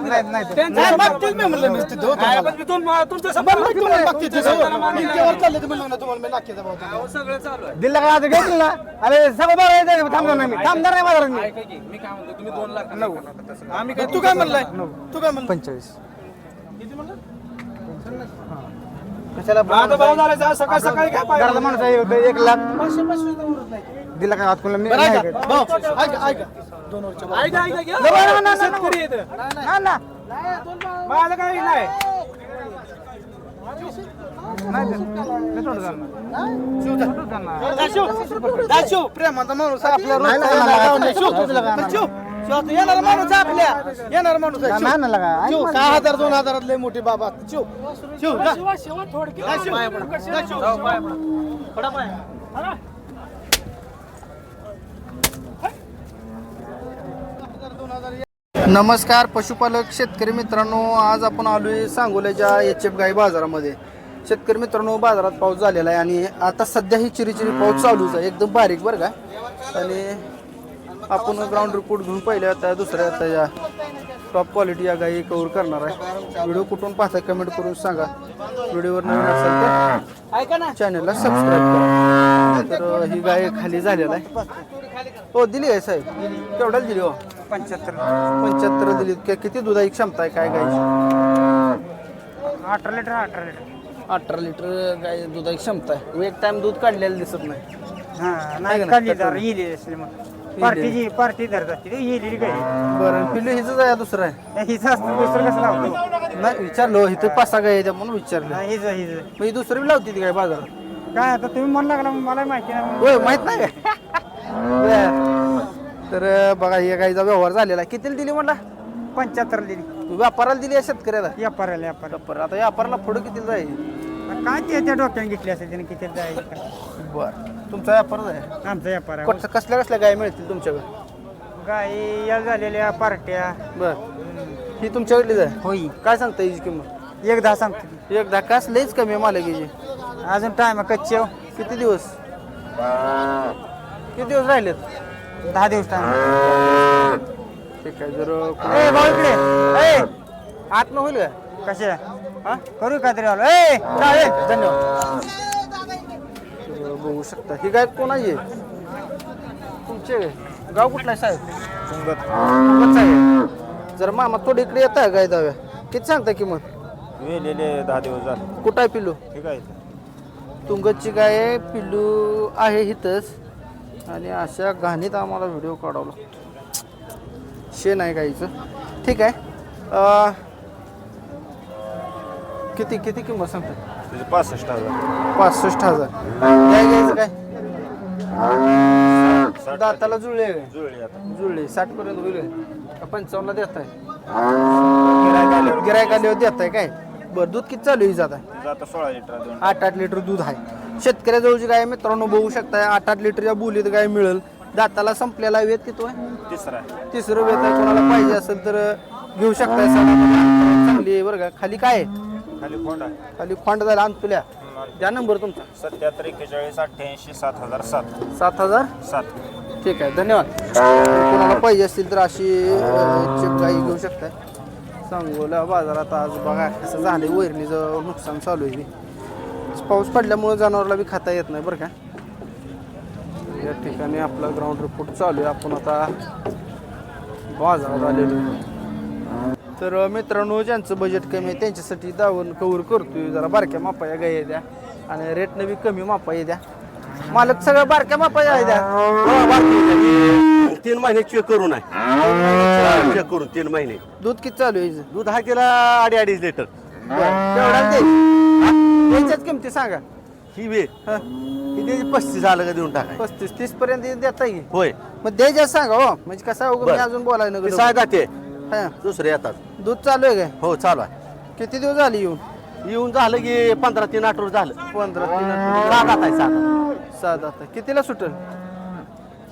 नाही मागतील मी म्हणलं नसते तो सगळं चालू आहे. दिला का आता घेतलं ना अरे सगळं बरं थांबणार नाही मी थांबणार नाही बाजारात मी ऐका की मी काय म्हणतो तुम्ही 2 लाख नका. आम्ही काय तू काय म्हणलाय तू काय म्हणलं 45 किती म्हणलं कशाला आता भाव झाला आज सकाळी सकाळी काय पाहिजे घराला माणूस आहे होतं 1 लाख 500 सुद्धा उरत नाही दिला का आता मी बरं नाही ऐका घेत. भाऊ, ऐका ऐका 2 वरच्या भाव. ऐका ऐका घ्या. नाही, नाही, शेतकरी आहेत. ना ना माझं काही नाही शिव प्रेमाचा माणूस आपल्या नाही, नाही, नाही, नाही, शिव, तुला काय नाही. येणारा माणूस आपल्या येणारा माणूस आहे. नाही ना लगा शिव 6,000 2,000 लय मोठी बाबा शिव शिव जा. जा, शिव. जा, शिव. पडा पाय. नमस्कार पशुपालक शेतकरी मित्रांनो, आज आपण आलोय सांगोल्याच्या एचएफ गाई बाजारामध्ये. शेतकरी मित्रांनो, बाजारात पाऊस झालेला आहे आणि आता सध्या ही चिरीचिरी पाऊस चालूच आहे, एकदम बारीक बरं का. आणि आपण ग्राउंड रिपोर्ट घेऊन पहिले आता दुसऱ्या आता या टॉप क्वालिटी या गाई कव्हर करणार आहे. व्हिडिओ कुठून पाहता कमेंट करून सांगा. व्हिडिओवर नवीन असेल तर ऐका ना चॅनलला सबस्क्राईब करा. तर ही गाय खाली झालेला आहे. हो दिली आहे साहेब, केवढ्याला दिली हो? 75 दिली. किती दुधाची क्षमता आहे काय गायची? 18 लिटर 18 लिटर गाय दुधाची क्षमता आहे. एक टाइम दूध काढलेलं दिसत नाही. नाही काढली जरा येली असली मग पार्टी धरतात येलेली काही बरं पिल्लू हिच आहे दुसरं आहे? हिचं असतं दुसरं कसं लावतो नाही विचारलो इथं 5-6 गाय आहेत म्हणून विचारलं. हिचं मग ही दुसरी बी लावती ती गाय बाजारात? काय आता तुम्ही म्हणला लागला मला माहिती नाही होय माहित नाही काय? बरं. तर बघा या गाईचा व्यवहार झालेला आहे. कितीला दिली म्हणला? 75 दिली तू व्यापाराला दिली आहे शेतकऱ्याला? व्यापाराला बरं आता व्यापाराला पुढे किती जाईल? काय ते त्या डोक्याने घेतली असेल त्याने किती जायचं बरं तुमचा व्यापारच आहे? आमचा व्यापार आहे. कसल्या कसल्या गाय मिळतील तुमच्याकडे? गाई या झालेल्या पार्ट्या बरं ही तुमच्याकडलीच आहे? होई काय सांगता याची किंमत? 10 सांगतो एक धक्काच लईच कमी आहे मालकीची. अजून टाइम कच्चे किती दिवस राहिलेत? 10 दिवस टाइम ठीक आहे. जर ए भाऊ इकडे आत न होईल का? कशा हा करू काहीतरी आलो ए चालेल धन्यवाद. तर बघू शकता ही गाय कोणाची आहे? तुमचे गाव कुठला आहे साहेब? तुंगत आहे. जर मामा थोडी इकडे येत आहे गाय दाव्या किती सांगता किंमत? वेलेले 10 दिवस झाले. कुठं आहे पिल्लू? ठीक आहे. तुंगतची गाय आहे, पिल्लू आहे इथंच. आणि अशा घाणीत आम्हाला व्हिडिओ काढावा लागतो. शेण आहे गाईचं. ठीक आहे. किती किती किंमत सांगतो? तुझे 65,000. 65,000. काय घ्यायचं काय? दाताला जुळले काय? जुळली आता. जुळले 60 पर्यंत होईल का? 55 ला देत आहे? गिऱ्हाईक गिरायक आल्यावर देत आहे काय? बरं दूध किती चालू आहे जात आहे? तुझं आता 16 लिटर दोन. 8-8 लिटर दूध आहे. शेतकऱ्याजवळची गाय मित्रांनो बघू शकताय. 8-8 लिटर या बोलीत गाय मिळेल. दाताला संपलेला वेत किती आहे? तिसरा. तिसरं वेत आहे. कोणाला पाहिजे असेल तर घेऊ शकताय. चांगली आहे बरं का. खाली काय आहे? खाली फोंडा. खाली खोंड झाला अंतुल्या. द्या नंबर तुमचा. 77 41 88 7007. 7007. ठीक आहे धन्यवाद. कोणाला पाहिजे असतील तर अशी चिप गाई घेऊ शकताय. सांगोला बाजारात आज बघा कसं झालं, वैरणीचं नुकसान चालू आहे. पाऊस पडल्यामुळे जनावरला बी खाता येत नाही बरं का. या ठिकाणी आपला ग्राउंड रिपोर्ट चालू आहे. आपण आता बाजारात आलेलो. तर मित्रांनो ज्यांचं बजेट कमी आहे त्यांच्यासाठी दावण कव्हर करतोय. जरा बारक्या मापाया गाय द्या आणि रेटनं बी कमी मापाया द्या. मालक सगळं बारक्या मापाया आहे द्या. 3 महिने चेक करून आहे. चेक करून 3 महिने. दूध किती चालू आहे? दूध हा केला 2.5 लिटर. तेवढा द्यायच्याच किमती सांगा. ही वे ही द्यायची 35 आलं का देऊन टाकाय. 35-30 पर्यंत देता येईल. होय मग द्यायच्या सांगा हो, म्हणजे कसं मी बरं. अजून बोलायला ते नको. सायदा ते हा. दुसरे येतात. दूध चालू आहे काय? हो चालू आहे. किती दिवस झाले येऊन? येऊन झालं की 15-3 आठवडे झालं. 15-3 सात आहे 7 आता कितीला सुटेल?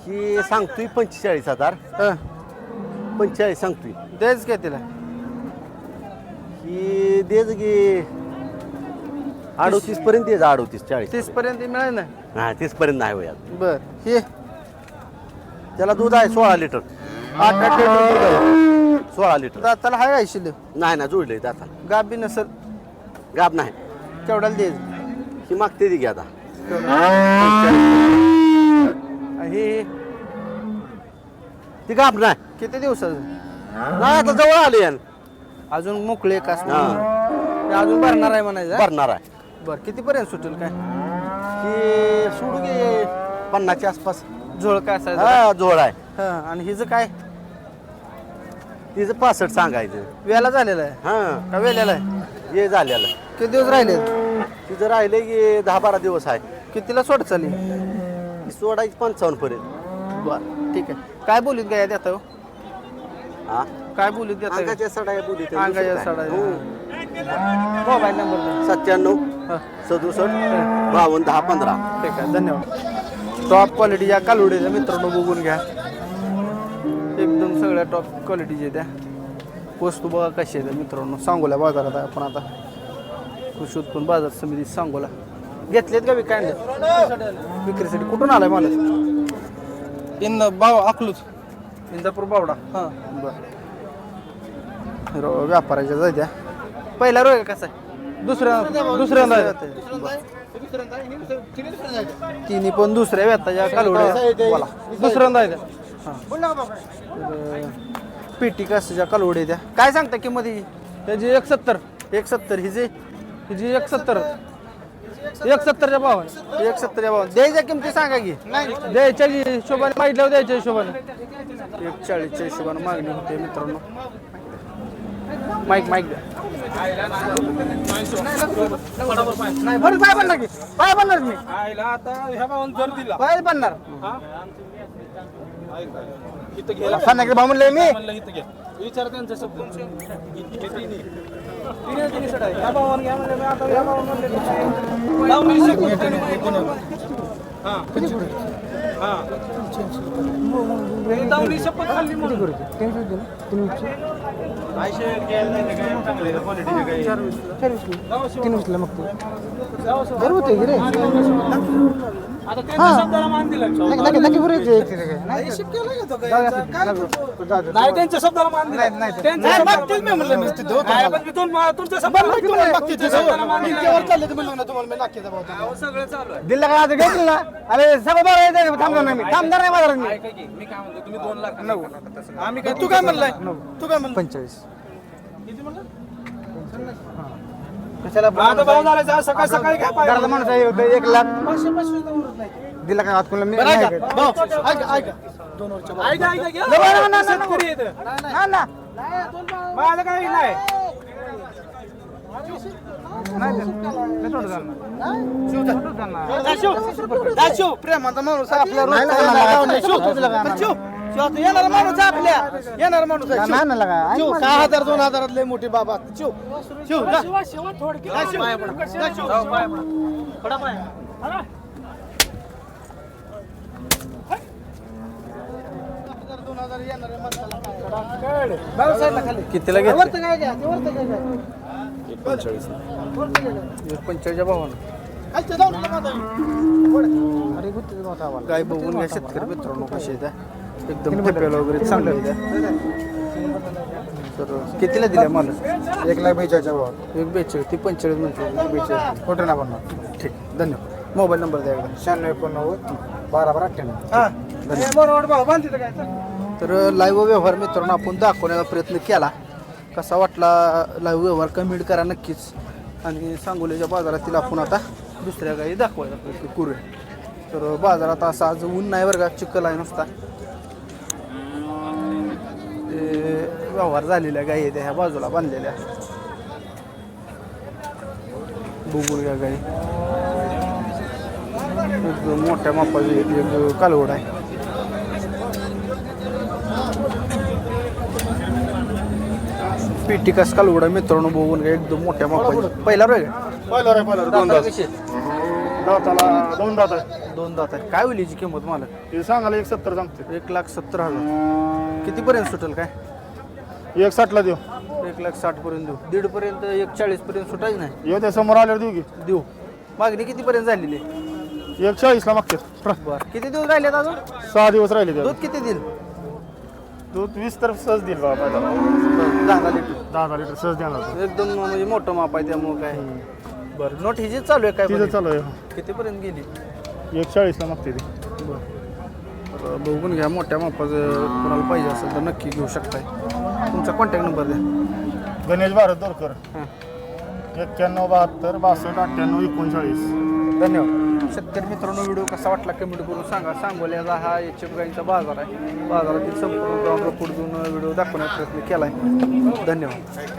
ही सांगतोय 45,000. 45 सांगतोय. द्यायच काय तिला? ही देज की 38 पर्यंत द्यायचं. 38-40. 30 पर्यंत मिळेल ना? हा 30 पर्यंत नाही होय. बर हे त्याला दूध आहे 16 लिटर. 8-8 लिटर दूध आहे. 16 लिटर दाताला हाय काय शिल्लक नाही ना जोडले आता गाब बी नसल गाब नाही केवढ्याला द्यायचं ही मागते ती घ्या आता हे ती गाब नाही किती दिवसाचं नाही आता जवळ आले यान अजून मोकळे का हा. अजून भरणार आहे म्हणायचं हा? भरणार आहे बरं कितीपर्यंत सुटेल काय की सोडू घे 50च्या आसपास झोळ काय असायचं हा जोड आहे हा आणि हिचं काय तिचं 65 सांगायचं वेला झालेला आहे हा का वेलेला आहे हे झालेलं किती दिवस राहिले तिचं राहिले की 10-12 दिवस आहे कितीला सोड चालली ती सोडायची 55 पर्यंत बरं ठीक आहे काय बोलीत गाय देता हो? हा काय बोलीत देता अंगाच्या सडाया बोली अंगाच्या साडा मोबाईल नंबर 97 हा 67 52 10 15 ठीक आहे धन्यवाद टॉप क्वालिटीच्या कालवडीच्या मित्रांनो बघून घ्या एकदम सगळ्या टॉप क्वालिटीचे त्या वस्तू बघा कशी आहेत मित्रांनो सांगोला बाजारात आहे आपण आता कृषी उत्पन्न बाजार समिती सांगोला घेतलेत का विकाय विक्रीसाठी कुठून आलाय मला भाव अकलूच इंदापूर बावडा हां बरं व्यापाराच्या जायच्या पहिला रोग कसा आहे दुसऱ्यांदा तिन्ही पण दुसऱ्या व्यताच्या कालवड्या बोला दुसऱ्यांदा आहे पेटी कासच्या कालवड्या त्या काय सांगता किंमत ही त्याची 170 हिची 170च्या भावाने 170च्या भावाने द्यायच्या किमती सांगा की द्यायच्या की हिशोबाने मागितल्यावर द्यायच्या हिशोबाने 140च्या हिशोबाने मागणी होते मित्रांनो माईक द्या नाही बरं पाय बनणार की पाय बनणार मी आईला आता ह्या भावानं जर दिला पाय बनणार इथं घ्यायला सांगा भाव म्हणले मी म्हणलं इथं घ्या विचार त्यांचा शब्द तिने सड आहे ह्या भावानं घ्या म्हणले मी आता ह्या भावानं म्हणले लावून शपथ खाल्ली म्हणून आता त्यांच्या शब्दाला मान दिला नाही त्यांच्या शब्दाला मान दिला त्यांच्या सगळं चालू आहे दिल्ला काय घेतलं ना अरे सगळं बरं थांबणार नाही मी थांबणार नाही बाजारात मी ऐका की मी काय म्हणतो तुम्ही 2 लाख आम्ही काय तू काय म्हणलाय तू काय म्हणलं 45 किती म्हणलं कशाला आता भाव झाला आज सकाळी सकाळी काय पाहिजे घराला माणूस आहे होतं 1 लाख दिला काय हात कोणाला मी नाही घेत. शेतकरी येतं. ना ना माझं काही नाही प्रेमाचा माणूस आपल्या नाही ना, नाही ना, येणारा माणूस आपल्या येणारा माणूस आहे नाही ना लगा शिव, 6,000 2,000 लय मोठी बाबा शिव शिव जा. कितीला घेतलं 45च्या भावानं काय बघून घ्या शेतकरी मित्रांनो कशी त्या एकदम ठेप्याला वगैरे चांगलं आहे त्या. तर कितीला दिल्या मला 1,42,000 भाव 142 ती 45 म्हणते 142 खोटं ना बनणार ठीक धन्यवाद मोबाईल नंबर द्या एकदा 96 तर लाईव्ह व्यवहार मित्रांनो आपण दाखवण्याचा प्रयत्न केला कसा वाटला लाईव्ह व्यवहार कमेंट करा नक्कीच आणि सांगोलीच्या बाजारातील आपण आता दुसऱ्या गाई दाखवायचा प्रयत्न करूया तर बाजारात असा आज ऊन नाही बरं का चिखल आहे नुसता व्यवहार झालेल्या गाई आहेत ह्या बाजूला बांधलेल्या बघून घ्या गाई एकदम मोठ्या मापाची एक कालवड आहे पिटिकास कालवड आहे मित्रांनो बघून घ्या एकदम मोठ्या मापाची पहिला रोग आहे कशी दाताला 2 दात आहे 2 दात आहे काय होईल याची किंमत मला हे सांगायला 170 सांगते 1,70,000 कितीपर्यंत सुटेल काय 160 ला देऊ 1,60,000 पर्यंत देऊ 1.5 पर्यंत 1,40 पर्यंत सुटायच नाही येऊ त्या समोर आल्यावर देऊ की देऊ मागणी कितीपर्यंत झालेली आहे 140 ला मागते बरं किती दिवस राहिलेत अजून 6 दिवस राहिले दूध किती देईल दूध 20 तर सहज देईल बाबा पहिला. 10 लिटर 10 लिटर सहज देणार एकदम म्हणजे मोठं माप आहे त्यामुळं काय बरं नोट हिची चालू आहे काय तिथं म्हणे? चालू आहे कितीपर्यंत गेली 140 ला मागते ती. तर बघून घ्या मोठ्या मापाचं कोणाला पाहिजे असेल तर नक्की घेऊ शकताय तुमचा कॉन्टॅक्ट नंबर द्या गणेश भारत दोरकर हां 91 72 62 98 39. धन्यवाद शेतकरी मित्रांनो व्हिडिओ कसा वाटला कमेंट करून सांगा सांगोल्याचा हा एचएफ गाईंचा बाजार आहे बाजारातील संपूर्ण ग्राउंड रिपोर्ट देऊन व्हिडिओ दाखवण्याचा प्रयत्न केला आहे धन्यवाद